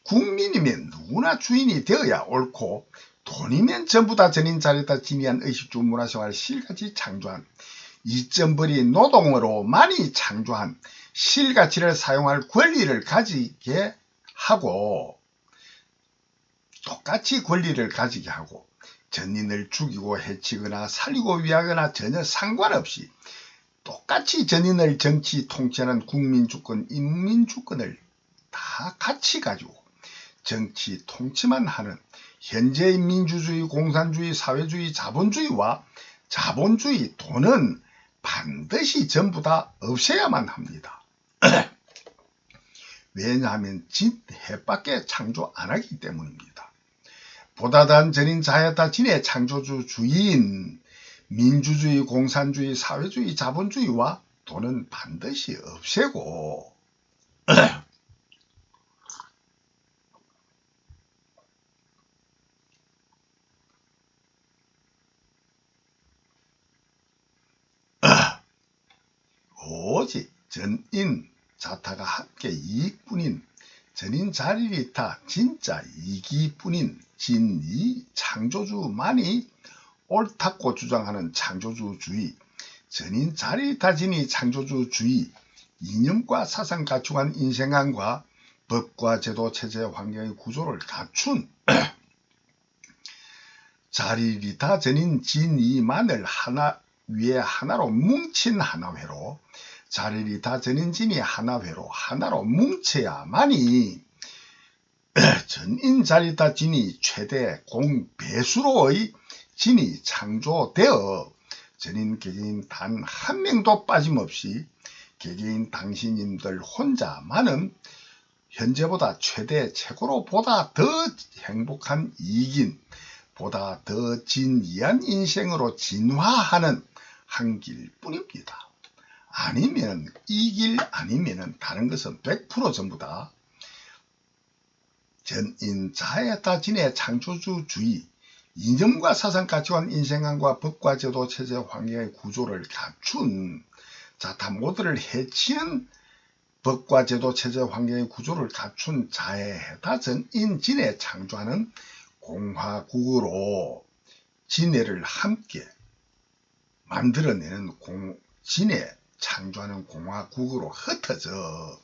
국민이면 누구나 주인이 되어야 옳고 돈이면 전부 다 전인 자리다 진이한 의식주 문화생활 실같이 창조한 이점벌이 노동으로 많이 창조한 실가치를 사용할 권리를 가지게 하고 똑같이 권리를 가지게 하고 전인을 죽이고 해치거나 살리고 위하거나 전혀 상관없이 똑같이 전인을 정치 통치하는 국민주권, 인민주권을 다 같이 가지고 정치 통치만 하는 현재의 민주주의, 공산주의, 사회주의, 자본주의와 자본주의 돈은 반드시 전부 다 없애야만 합니다. 왜냐하면 진해밖에 창조 안 하기 때문입니다. 보다 더한 전인 자야다 진의 창조주주의인 민주주의, 공산주의, 사회주의, 자본주의와 돈은 반드시 없애고 오직 전인 자타가 함께 이익뿐인 전인 자리리타 진짜 이기뿐인 진이 창조주만이 옳다고 주장하는 창조주주의, 전인 자리리타 진이 창조주주의, 이념과 사상 가치관 인생관과 법과 제도 체제 환경의 구조를 갖춘 자리리타 전인 진이만을 하나 위에 하나로 뭉친 하나회로, 자리리타 전인 진이 하나회로 하나로 뭉쳐야만이 전인 자리리타 진이 최대 공배수로의 진이 창조되어 전인 개개인 단 한 명도 빠짐없이 개개인 당신님들 혼자만은 현재보다 최대 최고로 보다 더 행복한 이익인 보다 더 진이한 인생으로 진화하는 한 길뿐입니다. 아니면 이 길 아니면 다른 것은 100% 전부 다 전인 자에다 진의 창조주주의, 이념과 사상 가치관 인생관과 법과 제도 체제 환경의 구조를 갖춘 자타 모두를 해치는 법과 제도 체제 환경의 구조를 갖춘 자에다 전인 진에 창조하는 공화국으로 진해를 함께 만들어내는 진해 창조하는 공화국으로 흩어져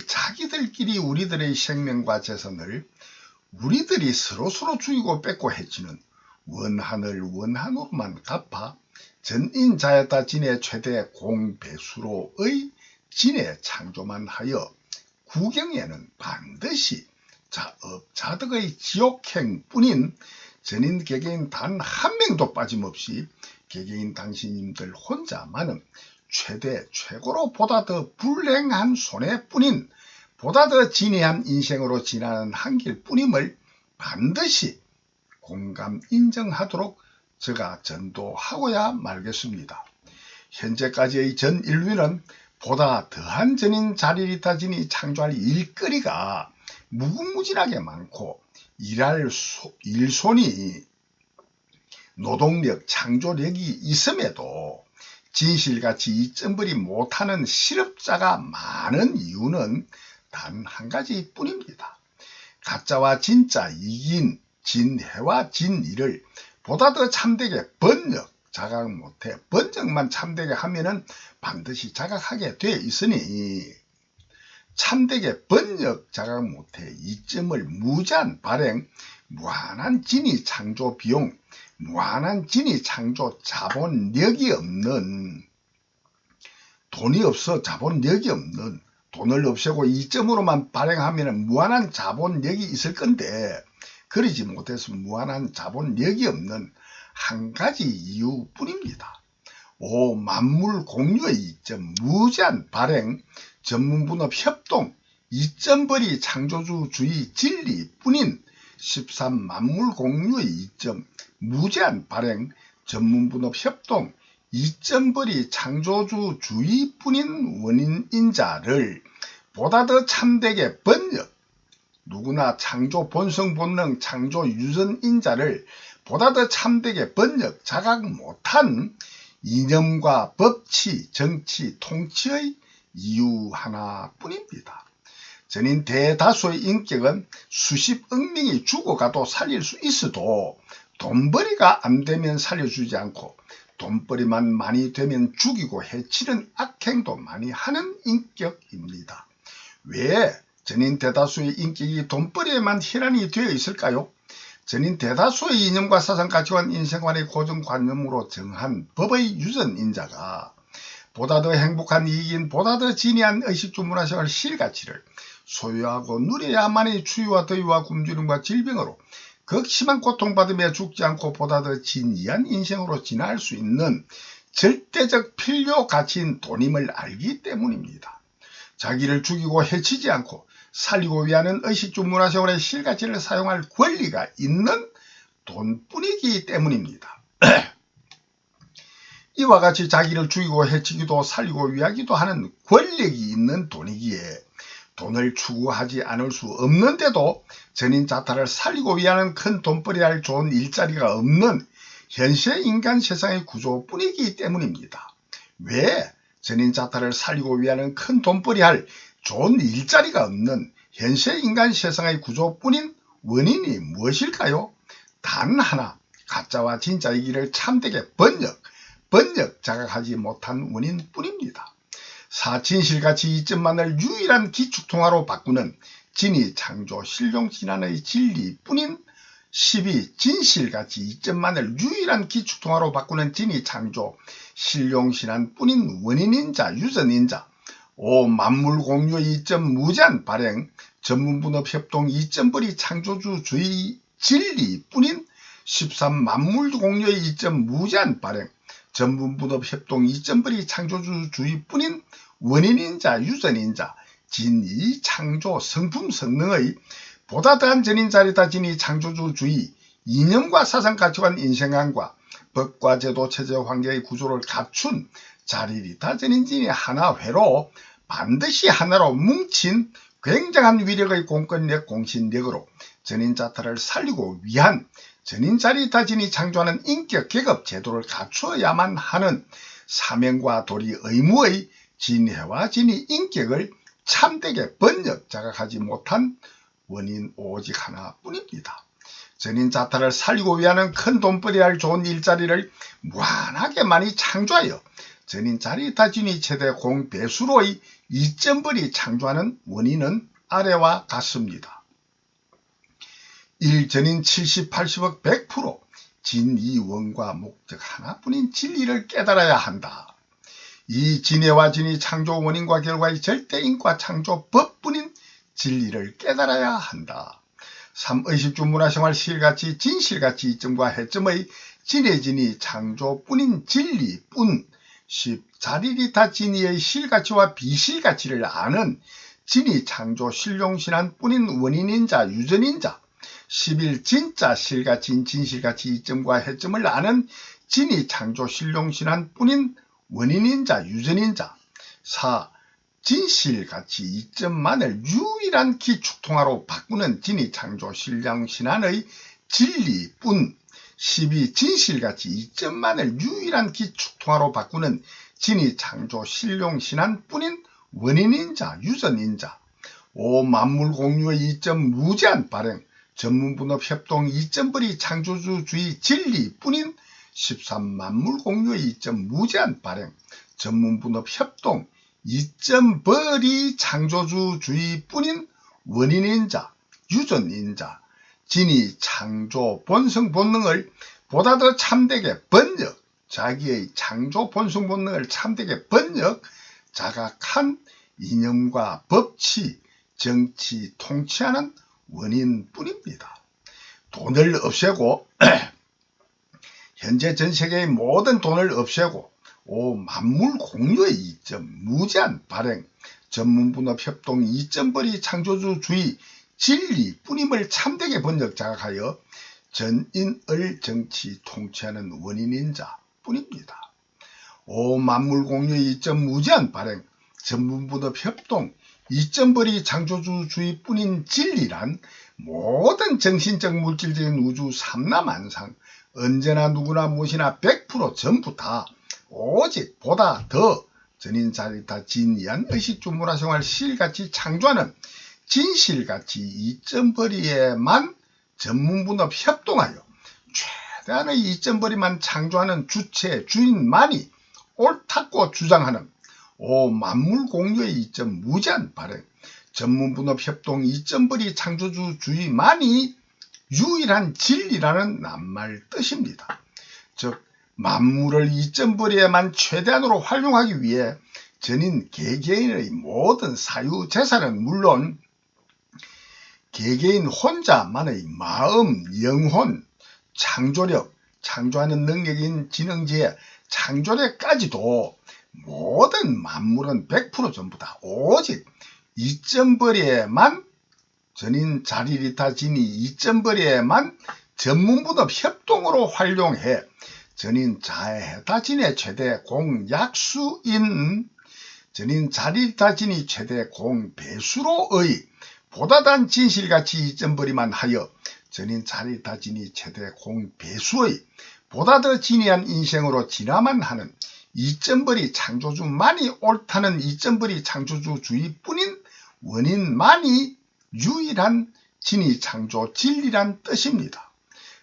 자기들끼리 우리들의 생명과 재산을 우리들이 서로서로 죽이고 뺏고 해치는 원한을 원한으로만 갚아 전인 자에다 진의 최대 공배수로의 진해 창조만 하여 구경에는 반드시 자업자득의 지옥행뿐인 전인 개개인 단 한 명도 빠짐없이 개개인 당신님들 혼자만은 최대 최고로 보다 더 불행한 손해뿐인 보다 더 진해한 인생으로 지나는 한길 뿐임을 반드시 공감 인정하도록 제가 전도하고야 말겠습니다. 현재까지의 전 인류는 보다 더한 전인 자리리타 진이 창조할 일거리가 무궁무진하게 많고 일손이 노동력, 창조력이 있음에도 진실같이 이점벌이 못하는 실업자가 많은 이유는 단 한 가지 뿐입니다. 가짜와 진짜 이긴 진해와 진이를 보다 더 참되게 번역, 자각 못해 번역만 참되게 하면은 반드시 자각하게 돼 있으니 참되게 번역, 자각 못해 이점을 무제한 발행, 무한한 진이 창조 비용, 무한한 진이 창조 자본력이 없는, 돈이 없어 자본력이 없는, 돈을 없애고 이점으로만 발행하면 무한한 자본력이 있을 건데 그러지 못해서 무한한 자본력이 없는 한 가지 이유뿐입니다. 만물 공유의 이점, 무제한 발행, 전문분업 협동, 이점벌이 창조주주의 진리뿐인 13 만물 공유의 이점, 무제한 발행, 전문분업 협동, 이점벌이 창조주주의뿐인 원인인자를 보다 더 참되게 번역, 누구나 창조 본성 본능 창조 유전인자를 보다 더 참되게 번역, 자각 못한 이념과 법치, 정치, 통치의 이유 하나뿐입니다. 전인 대다수의 인격은 수십억 명이 죽어가도 살릴 수 있어도 돈벌이가 안 되면 살려주지 않고 돈벌이만 많이 되면 죽이고 해치는 악행도 많이 하는 인격입니다. 왜 전인 대다수의 인격이 돈벌이에만 혈안이 되어 있을까요? 전인 대다수의 이념과 사상 가치관 인생관의 고정관념으로 정한 법의 유전인자가 보다 더 행복한 이익인 보다 더 진해한 의식주 문화생활 실가치를 소유하고 누려야만이 추위와 더위와 굶주림과 질병으로 극심한 고통받으며 죽지 않고 보다 더 진이한 인생으로 진화할 수 있는 절대적 필요 가치인 돈임을 알기 때문입니다. 자기를 죽이고 해치지 않고 살리고 위하는 의식주 문화생활의 실가치를 사용할 권리가 있는 돈뿐이기 때문입니다. 이와 같이 자기를 죽이고 해치기도 살리고 위하기도 하는 권력이 있는 돈이기에 돈을 추구하지 않을 수 없는데도 전인 자타를 살리고 위하는 큰 돈벌이 할 좋은 일자리가 없는 현실 인간 세상의 구조뿐이기 때문입니다. 왜 전인자타를 살리고 위하는 큰 돈벌이 할 좋은 일자리가 없는 현실 인간 세상의 구조뿐인 원인이 무엇일까요? 단 하나, 가짜와 진짜의 길을 참되게 번역 자각하지 못한 원인뿐입니다. 사진실가치 이점만을 유일한 기축통화로 바꾸는 진이 창조 실용신안의 진리뿐인 12. 진실가치 이점만을 유일한 기축통화로 바꾸는 진이 창조 실용신안뿐인 원인인자 유전인자 5. 만물공유의 이점 무제한 발행 전문분업협동 이점벌이 창조주주의 진리뿐인 13. 만물공유의 이점 무제한 발행 전문분업협동 이점벌이 창조주주의뿐인 원인인자 유전인자 진이 창조 성품 성능의 보다 더한 전인자리다 진이 창조주주의 이념과 사상가치관 인생관과 법과 제도 체제 환경의 구조를 갖춘 자리리다 전인진이 하나회로 반드시 하나로 뭉친 굉장한 위력의 공권력 공신력으로 전인자타를 살리고 위한 전인자리다 진이 창조하는 인격 계급 제도를 갖추어야만 하는 사명과 도리 의무의 진해와 진의 인격을 참되게 번역 자각하지 못한 원인 오직 하나뿐입니다. 전인자타를 살리고 위하는 큰 돈벌이 할 좋은 일자리를 무한하게 많이 창조하여 전인자리다 진이 최대 공배수로의 이점벌이 창조하는 원인은 아래와 같습니다. 1. 전인 70, 80억 100% 진이원과 목적 하나뿐인 진리를 깨달아야 한다. 2. 진해와 진이 창조 원인과 결과의 절대인과 창조법뿐인 진리를 깨달아야 한다. 3. 의식주 문화생활 실가치 진실가치 이점과 해점의 진해진이 창조뿐인 진리뿐 10. 자리리타 진이의 실가치와 비실가치를 아는 진이 창조 실용신안뿐인 원인인자 유전인자 11. 진짜 실가치인 진실가치 이점과 해점을 아는 진이 창조 실용신안뿐인 원인인자 유전인자 4. 진실가치 이점만을 유일한 기축통화로 바꾸는 진이 창조 실용신안의 진리뿐 12. 진실가치 이점만을 유일한 기축통화로 바꾸는 진이 창조 실용신안뿐인 원인인자 유전인자 5. 만물공유의 이점 무제한 발행 전문분업협동 이점벌이 창조주주의 진리뿐인 13. 만물공유의 이점 무제한 발행 전문분업협동 이점벌이 창조주주의뿐인 원인인자 유전인자 진이 창조 본성 본능을 보다 더 참되게 번역 자기의 창조 본성 본능을 참되게 번역 자각한 이념과 법치 정치 통치하는 원인뿐입니다. 돈을 없애고 현재 전 세계의 모든 돈을 없애고 5. 만물 공유의 이점 무제한 발행 전문분업협동 이점벌이 창조주주의 진리뿐임을 참되게 번역 자각하여 전인을 정치 통치하는 원인인자 뿐입니다. 5. 만물 공유의 이점 무제한 발행 전문분업협동 이점벌이 창조주주의뿐인 진리란 모든 정신적 물질적인 우주 삼라만상 언제나 누구나 무엇이나 100% 전부 다 오직 보다 더 전인자리다 진이한 의식주 문화생활 실같이 창조하는 진실같이 이점벌이에만 전문분업 협동하여 최대한의 이점벌이만 창조하는 주체 주인만이 옳다고 주장하는 5. 만물공유의 이점 무제한 발행 전문분업 협동 이점벌이 창조주주의만이 유일한 진리라는 낱말 뜻입니다. 즉 만물을 이점벌이에만 최대한으로 활용하기 위해 전인 개개인의 모든 사유재산은 물론 개개인 혼자만의 마음, 영혼, 창조력, 창조하는 능력인 지능지혜, 창조력까지도 모든 만물은 100% 전부 다 오직 이점벌이에만 전인 자리리타 진이 이점벌이에만 전문분업 협동으로 활용해 전인 자해다진의 최대 공약수인 전인 자리리타진이 최대 공배수로의 보다 단 진실가치 이점벌이만 하여 전인 자리리타진이 최대 공배수의 보다 더 진이한 인생으로 지나만 하는 이점벌이 창조주만이 옳다는 이점벌이 창조주주의뿐인 원인만이 유일한 진이 창조 진리란 뜻입니다.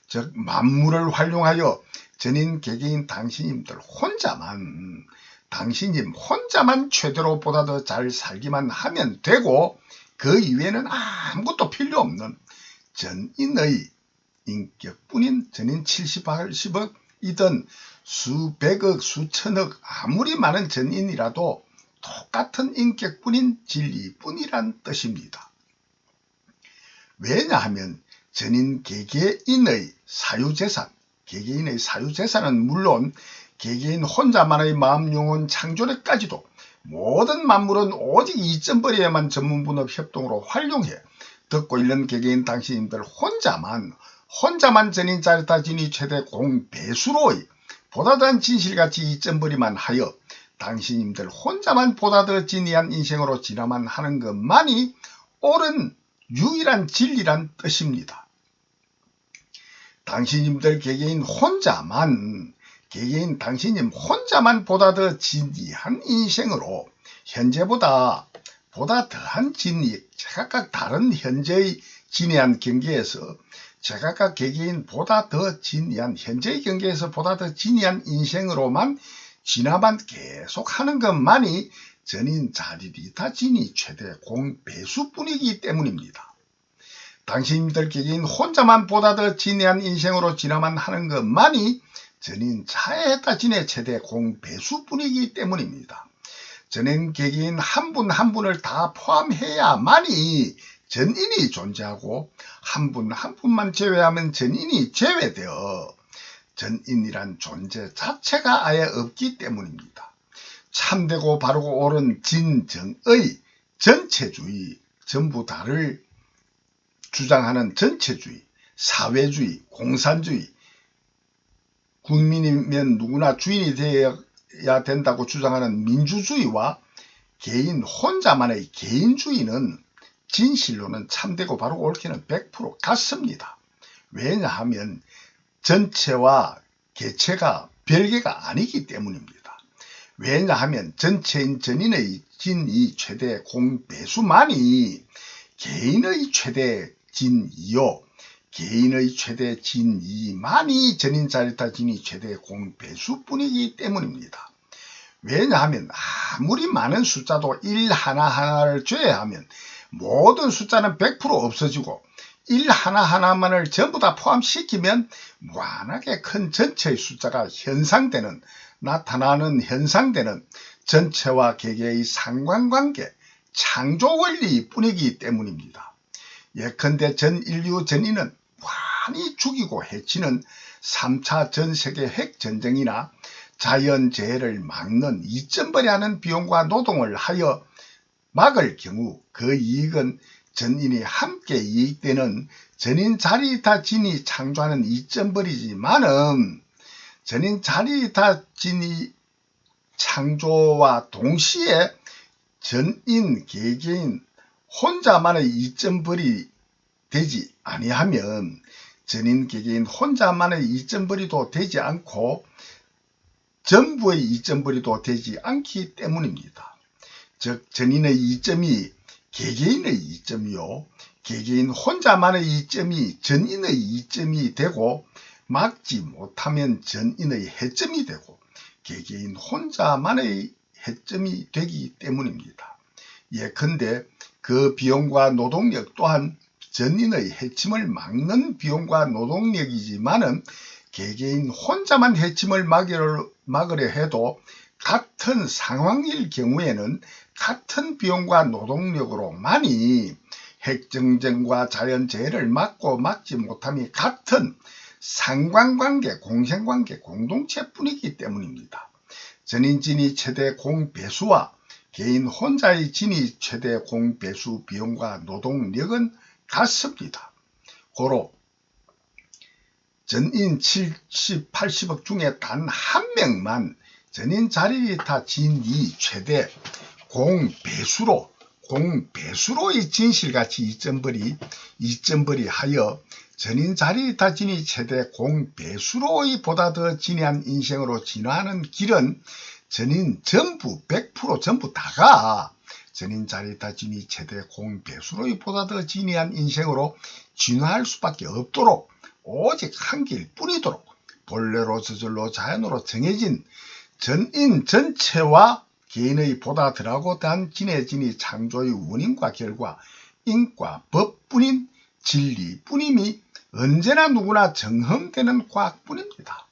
즉 만물을 활용하여 전인 개개인 당신님들 당신님 혼자만 최대로 보다 더 잘 살기만 하면 되고 그 이외에는 아무것도 필요 없는 전인의 인격뿐인 전인 70, 80억이든 수백억, 수천억 아무리 많은 전인이라도 똑같은 인격뿐인 진리뿐이란 뜻입니다. 왜냐하면 전인 개개인의 사유재산, 개개인의 사유재산은 물론 개개인 혼자만의 마음, 영혼, 창조력까지도 모든 만물은 오직 이점벌이에만 전문분업 협동으로 활용해 듣고 있는 개개인 당신님들 혼자만 전인 짜릿하 진이 최대 공배수로의 보다 더한 진실같이 이점벌이만 하여 당신님들 혼자만 보다 더 진이한 인생으로 지나만 하는 것만이 옳은 유일한 진리란 뜻입니다. 당신님들 개개인 당신님 혼자만 보다 더 진이한 인생으로 현재보다 보다 더한 진이 제각각 다른 현재의 진이한 경계에서 제각각 개개인 보다 더 진이한 현재의 경계에서 보다 더 진이한 인생으로만 지나만 계속 하는 것만이 전인 자리리타 진이 최대 공배수뿐이기 때문입니다. 당신들 개개인 혼자만 보다 더 진이한 인생으로 지나만 하는 것만이 전인 자해다 진의 최대 공배수뿐이기 때문입니다. 전인 개개인 한 분 한 분을 다 포함해야만이 전인이 존재하고 한 분 한 분만 제외하면 전인이 제외되어 전인이란 존재 자체가 아예 없기 때문입니다. 참되고 바르고 옳은 진정의 전체주의, 전부 다를 주장하는 전체주의, 사회주의, 공산주의, 국민이면 누구나 주인이 되어야 된다고 주장하는 민주주의와 개인 혼자만의 개인주의는 진실로는 참되고 바르고 옳기는 100% 같습니다. 왜냐하면 전체와 개체가 별개가 아니기 때문입니다. 왜냐하면 전체인 전인의 진이 최대 공배수만이 개인의 최대 진이요 개인의 최대 진이만이 전인 자리타 진이 최대 공배수뿐이기 때문입니다. 왜냐하면 아무리 많은 숫자도 1 하나하나를 제외하면 모든 숫자는 100% 없어지고 1 하나하나만을 전부 다 포함시키면 무한하게 큰 전체의 숫자가 나타나는 현상되는 전체와 개개의 상관관계, 창조원리 뿐이기 때문입니다. 예컨대 전 인류 전인은 많이 죽이고 해치는 3차 전세계 핵전쟁이나 자연재해를 막는 이점벌이하는 비용과 노동을 하여 막을 경우 그 이익은 전인이 함께 이익되는 전인 자리타 진이 창조하는 이점벌이지만은 전인 자리타 진이 창조와 동시에 전인 개개인 혼자만의 이점벌이 되지 아니하면 전인 개개인 혼자만의 이점벌이도 되지 않고 전부의 이점벌이도 되지 않기 때문입니다. 즉 전인의 이점이 개개인의 이점이요 개개인 혼자만의 이점이 전인의 이점이 되고 막지 못하면 전인의 해점이 되고 개개인 혼자만의 해점이 되기 때문입니다. 예컨대 그 비용과 노동력 또한 전인의 해침을 막는 비용과 노동력이지만은 개개인 혼자만 해침을 막으려 해도 같은 상황일 경우에는 같은 비용과 노동력으로만이 핵전쟁과 자연재해를 막지 못함이 같은 상관관계, 공생관계, 공동체뿐이기 때문입니다. 전인진이 최대 공배수와 개인 혼자의 진이 최대 공배수 비용과 노동력은 같습니다. 고로 전인 70, 80억 중에 단 한 명만 전인 자리리타 진이 최대 공배수로의 진실같이 이점벌이 하여 전인 자리이다 진이 최대 공배수로의 보다 더 진해한 인생으로 진화하는 길은 전인 전부 100% 전부 다가 전인 자리이다 진이 최대 공배수로의 보다 더 진해한 인생으로 진화할 수밖에 없도록 오직 한 길뿐이도록 본래로 저절로 자연으로 정해진 전인 전체와 개인의 보다 덜하고 더한 진해진이 창조의 원인과 결과 인과 법뿐인 진리뿐임이 언제나 누구나 정형되는 과학뿐입니다.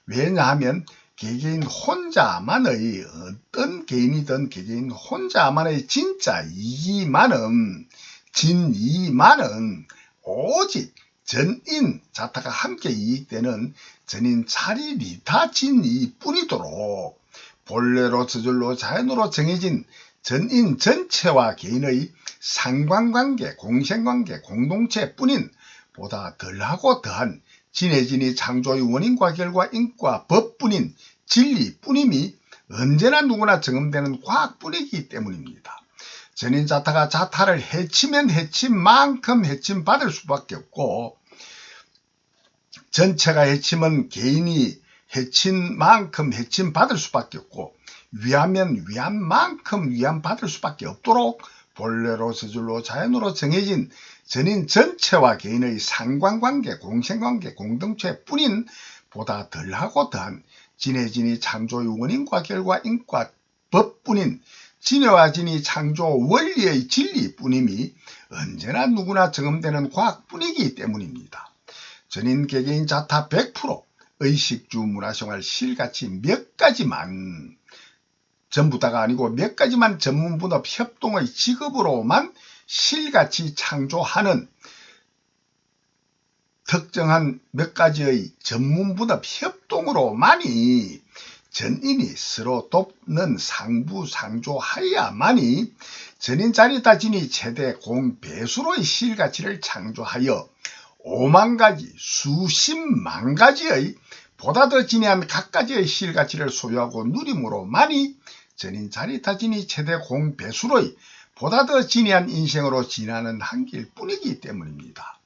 왜냐하면 개개인 혼자만의 어떤 개인이든 개개인 혼자만의 진짜 이기만은 진이만은 오직 전인 자타가 함께 이익되는 전인 자리리타 진이뿐이도록 본래로 저절로 자연으로 정해진 전인 전체와 개인의 상관관계, 공생관계, 공동체뿐인 보다 덜하고 더한 진해진이 창조의 원인과 결과 인과 법뿐인 진리뿐임이 언제나 누구나 정음되는 과학뿐이기 때문입니다. 전인 자타가 자타를 해치면 해친 만큼 해침받을 수밖에 없고 전체가 해치면 개인이 해친 만큼 해침받을 수밖에 없고 위하면 위한 만큼 위함받을 수밖에 없도록 본래로 저절로 자연으로 정해진 전인 전체와 개인의 상관관계, 공생관계, 공동체뿐인 보다 덜하고 더한 진해진이 창조의 원인과 결과 인과 법뿐인 진해와 진이 창조 원리의 진리뿐임이 언제나 누구나 정음되는 과학뿐이기 때문입니다. 전인 개개인 자타 100% 의식주 문화생활 실같이 몇 가지만 전부 다가 아니고 몇 가지만 전문분업 협동의 직업으로만 실같이 창조하는 특정한 몇 가지의 전문분업 협동으로만이 전인이 서로 돕는 상부상조하여야만이 전인 자리다 진이 최대 공배수로의 실가치를 창조하여 5만 가지 수십만 가지의 보다 더 진해한 각가지의 실가치를 소유하고 누림으로만이 전인 자리다 진이 최대 공배수로의 보다 더 진해한 인생으로 진화하는 한 길뿐이기 때문입니다.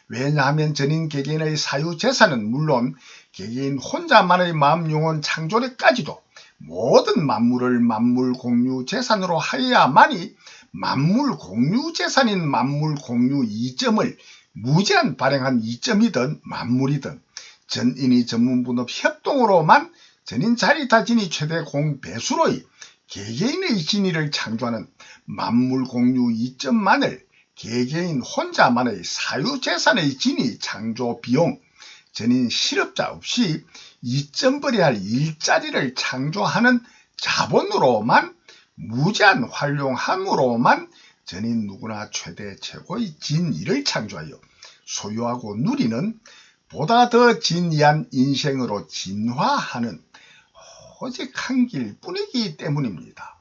왜냐하면 전인 개개인의 사유재산은 물론 개개인 혼자만의 마음, 영혼, 창조력까지도 모든 만물을 만물 공유 재산으로 하여야만이 만물 공유 재산인 만물 공유 이점을 무제한 발행한 이점이든 만물이든 전인이 전문분업 협동으로만 전인 자리다 진이 최대 공배수로의 개개인의 진위를 창조하는 만물 공유 이점만을 개개인 혼자만의 사유재산의 진위 창조 비용 전인 실업자 없이 이점벌이 할 일자리를 창조하는 자본으로만 무제한 활용함으로만 전인 누구나 최대 최고의 진위를 창조하여 소유하고 누리는 보다 더 진이한 인생으로 진화하는 오직 한 길뿐이기 때문입니다.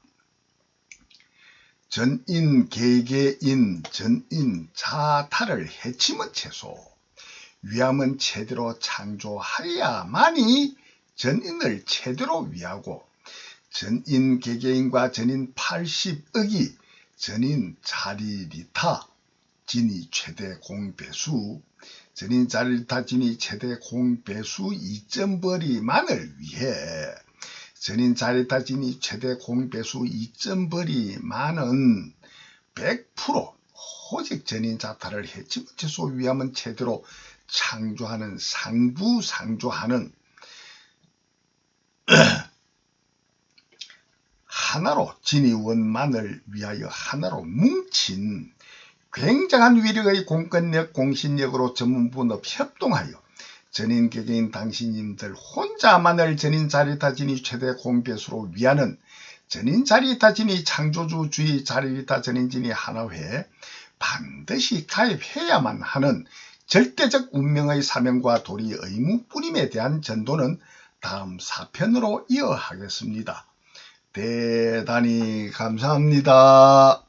전인 개개인 전인 자타를 해치면 채소 위함은 제대로 창조하여야만이 전인을 제대로 위하고 전인 개개인과 전인 80억이 전인 자리리타 진이 최대 공배수 전인 자리리타 진이 최대 공배수 2점벌이만을 위해 전인 자리리타 진이 최대 공배수 2점벌이만은 100% 오직 전인 자타를 해치면 채소 위함은 제대로 창조하는 상부상조하는 하나로 진위원만을 위하여 하나로 뭉친 굉장한 위력의 공권력 공신력으로 전문분업 협동하여 전인 개개인 당신님들 혼자만을 전인 자리다 진이 최대 공배수로 위하는 전인 자리다 진이 창조주주의 자리다 전인진이 하나회에 반드시 가입해야만 하는 절대적 운명의 사명과 도리 의무뿐임에 대한 전도는 다음 4편으로 이어하겠습니다. 대단히 감사합니다.